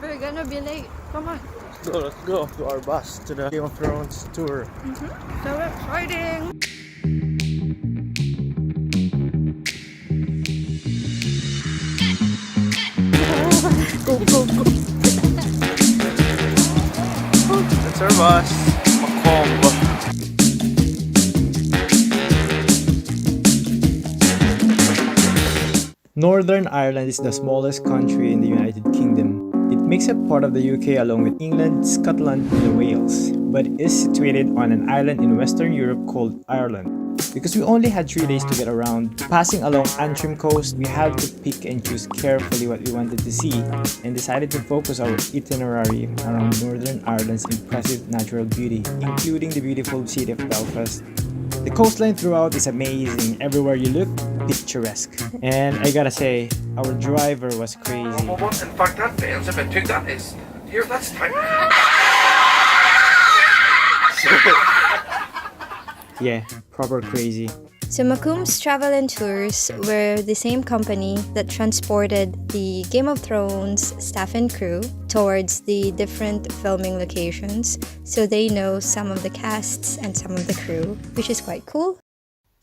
We're gonna be late. Come on. Let's go to our bus to the Game of Thrones tour. So exciting. Go, go, go. That's our bus. Macomb. Northern Ireland is the smallest country in the United Kingdom. It makes up part of the UK along with England, Scotland, and Wales, but is situated on an island in Western Europe called Ireland. Because we only had 3 days to get around, passing along Antrim coast, we had to pick and choose carefully what we wanted to see and decided to focus our itinerary around Northern Ireland's impressive natural beauty, including the beautiful city of Belfast. The coastline throughout is amazing. Everywhere you look, picturesque. And I gotta say, our driver was crazy. In fact, that fails if I took that is here. That's time. Yeah, proper crazy. So Macomb's Travel and Tours were the same company that transported the Game of Thrones staff and crew towards the different filming locations, so they know some of the casts and some of the crew, which is quite cool.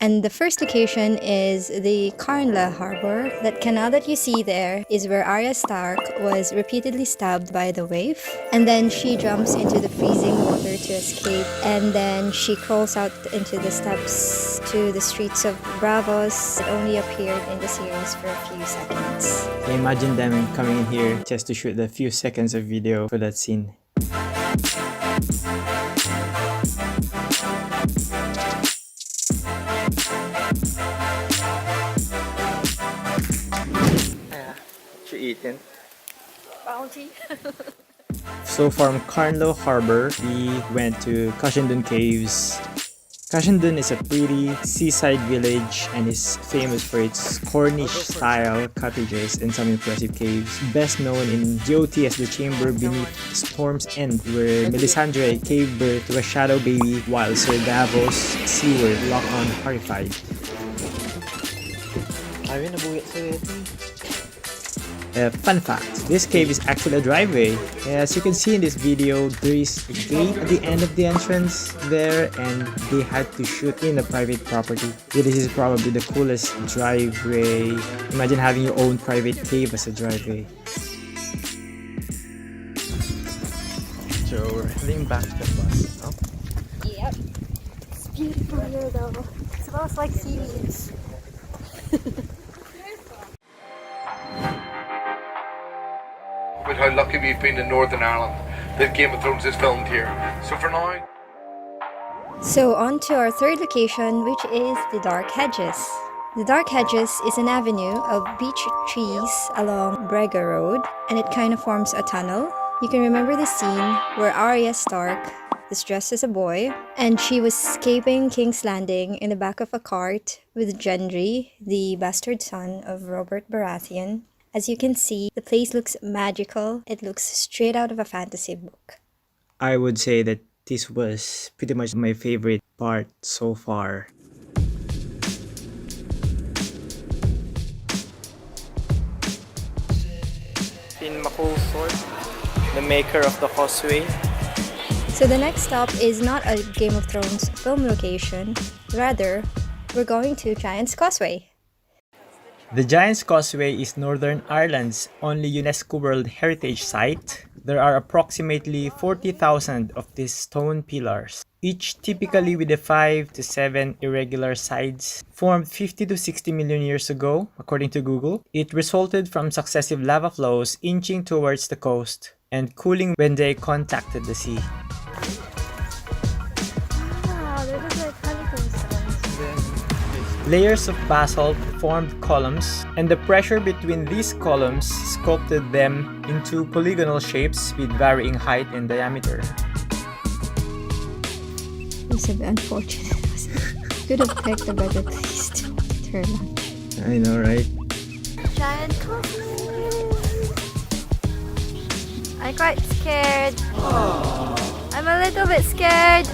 And the first location is the Carnla Harbor. That canal that you see there is where Arya Stark was repeatedly stabbed by the waif. And then she jumps into the freezing water to escape. And then she crawls out into the steps to the streets of Bravos that only appeared in the series for a few seconds. Imagine them coming in here just to shoot the few seconds of video for that scene. Eating. Bounty. So from Carnlow Harbor, we went to Cashenden Caves. Cashenden is a pretty seaside village and is famous for its Cornish-style cottages and some impressive caves. Best known in GOT as the chamber beneath Storm's End, where Melisandre gave birth to a shadow baby while Sir Davos Seaward locked on horrified. Fun fact, this cave is actually a driveway. As you can see in this video, there is a gate at the end of the entrance there and they had to shoot in a private property. Yeah, this is probably the coolest driveway. Imagine having your own private cave as a driveway. So we're heading back to the bus now. Yep. It's beautiful here though. It smells like seaweeds. But how lucky we've been in Northern Ireland that Game of Thrones is filmed here. So for now. So on to our third location, which is the Dark Hedges. The Dark Hedges is an avenue of beech trees along Brega Road, and it kind of forms a tunnel. You can remember the scene where Arya Stark is dressed as a boy, and she was escaping King's Landing in the back of a cart with Gendry, the bastard son of Robert Baratheon. As you can see, the place looks magical. It looks straight out of a fantasy book. I would say that this was pretty much my favorite part so far. Finn McCullough, the maker of the causeway. So the next stop is not a Game of Thrones film location. Rather, we're going to Giant's Causeway. The Giant's Causeway is Northern Ireland's only UNESCO World Heritage Site. There are approximately 40,000 of these stone pillars, each typically with the 5 to 7 irregular sides. Formed 50 to 60 million years ago, according to Google, it resulted from successive lava flows inching towards the coast and cooling when they contacted the sea. Wow, they look like honeycomb stones. Layers of basalt formed columns, and the pressure between these columns sculpted them into polygonal shapes with varying height and diameter. It was a bit unfortunate. Could have picked a better place to turn on. I know, right? Giant Causeway! I'm quite scared. I'm a little bit scared.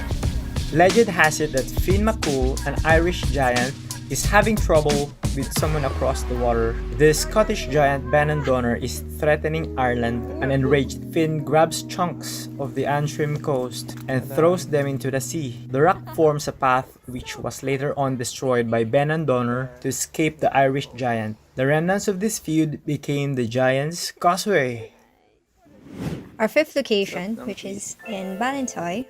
Legend has it that Finn McCool, an Irish giant, is having trouble with someone across the water. The Scottish giant Bannon is threatening Ireland. An enraged Finn grabs chunks of the Antrim coast and throws them into the sea. The rock forms a path which was later on destroyed by Bannon to escape the Irish giant. The remnants of this feud became the Giant's Causeway. Our fifth location, which is in Ballintoy.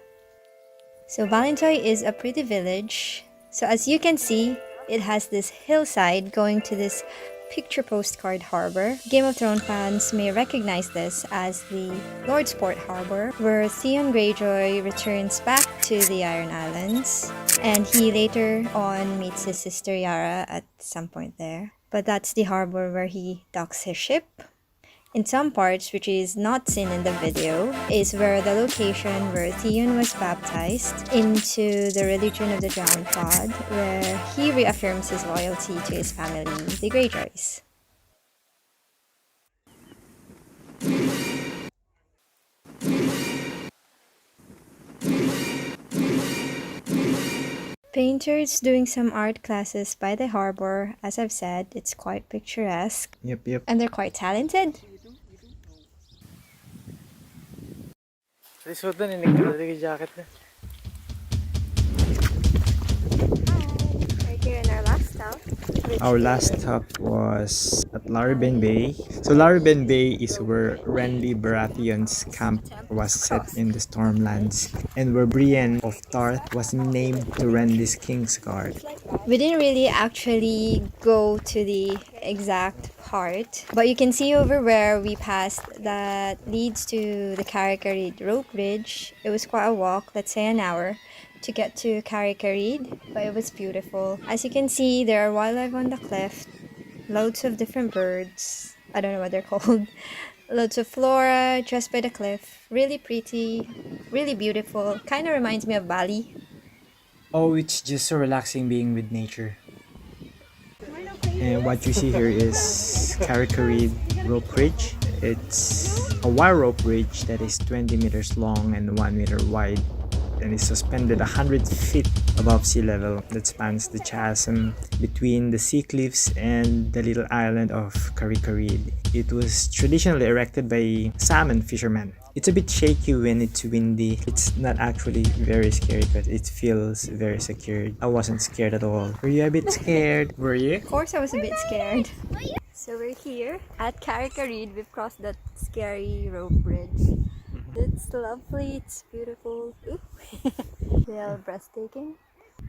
So Ballintoy is a pretty village. So as you can see, it has this hillside going to this picture postcard harbor. Game of Thrones fans may recognize this as the Lordsport Harbor, where Theon Greyjoy returns back to the Iron Islands, and he later on meets his sister Yara at some point there. But that's the harbor where he docks his ship. In some parts, which is not seen in the video, is where the location where Theon was baptized into the religion of the Drowned God, where he reaffirms his loyalty to his family, the Greyjoys. Painters doing some art classes by the harbor. As I've said, it's quite picturesque. Yep. And they're quite talented. jacket na. Right here in our last stop. Our last stop was at Laraben Bay. So Laraben Bay is where Renly Baratheon's camp was set in the Stormlands, and where Brienne of Tarth was named to Renly's Kingsguard. We didn't really actually go to the exact part, but you can see over where we passed that leads to the Carrick-a-Reed rope bridge. It was quite a walk, let's say an hour, to get to Carrick-a-Reed, but it was beautiful. As you can see, there are wildlife on the cliff, loads of different birds. I don't know what they're called. Loads of flora just by the cliff. Really pretty, really beautiful. Kind of reminds me of Bali. Oh, it's just so relaxing being with nature. And what you see here is Carrick-a-Reed rope bridge. It's a wire rope bridge that is 20 meters long and 1 meter wide, and is suspended 100 feet above sea level that spans the chasm between the sea cliffs and the little island of Carrick-a-Reed. It was traditionally erected by salmon fishermen. It's a bit shaky when it's windy. It's not actually very scary, but it feels very secured. I wasn't scared at all. Were you a bit scared? Were you? Of course I was a bit scared. So we're here at Carrick-a-Reed. We've crossed that scary rope bridge. It's lovely, it's beautiful. Ooh. Real breathtaking.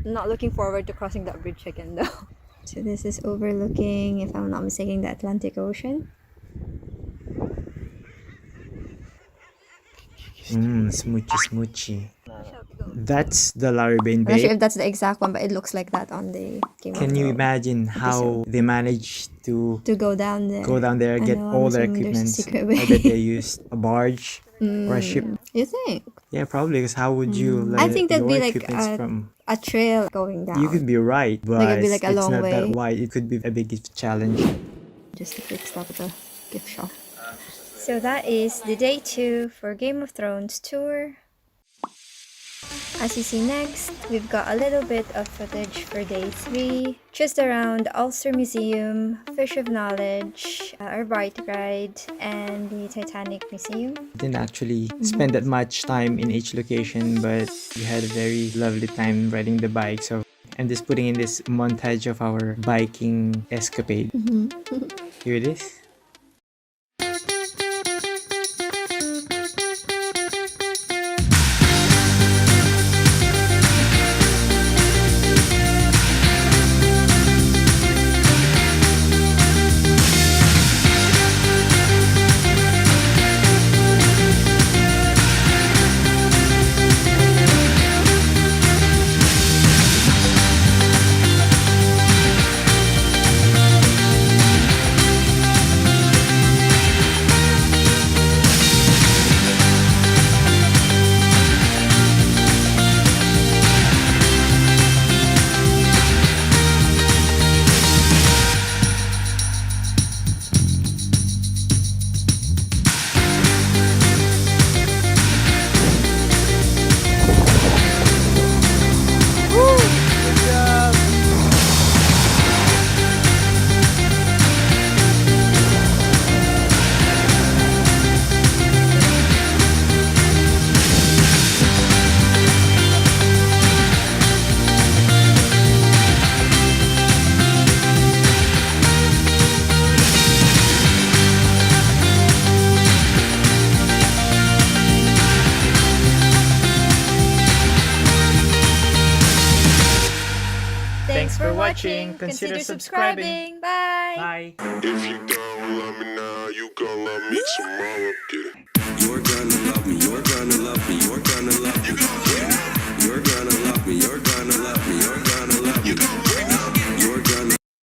I'm not looking forward to crossing that bridge again though. So this is overlooking, if I'm not mistaken, the Atlantic Ocean. Smoochy. That's the Laraben I'm not sure Bay. if that's the exact one, but it looks like that on the Game of Can you Thrones imagine how they managed to to go down there. go down there, I get know, I'm all their assuming there's a equipment? secret way. I bet they used a barge or a ship. You think? Yeah, probably. Because how would you like I think that'd your be like equipments from? a trail going down. You could be right, but it'd be like a it's long not way. that wide. It could be a big challenge. Just a quick stop at the gift shop. So that is the day 2 for Game of Thrones tour. As you see next, we've got a little bit of footage for day 3, just around Ulster Museum, Fish of Knowledge, our bike ride, and the Titanic Museum. Didn't actually spend that much time in each location, but we had a very lovely time riding the bike. So I'm just putting in this montage of our biking escapade. Here it is. watching. Consider subscribing. Bye. Bye! If you don't love me now, you gon' love me tomorrow. Get it?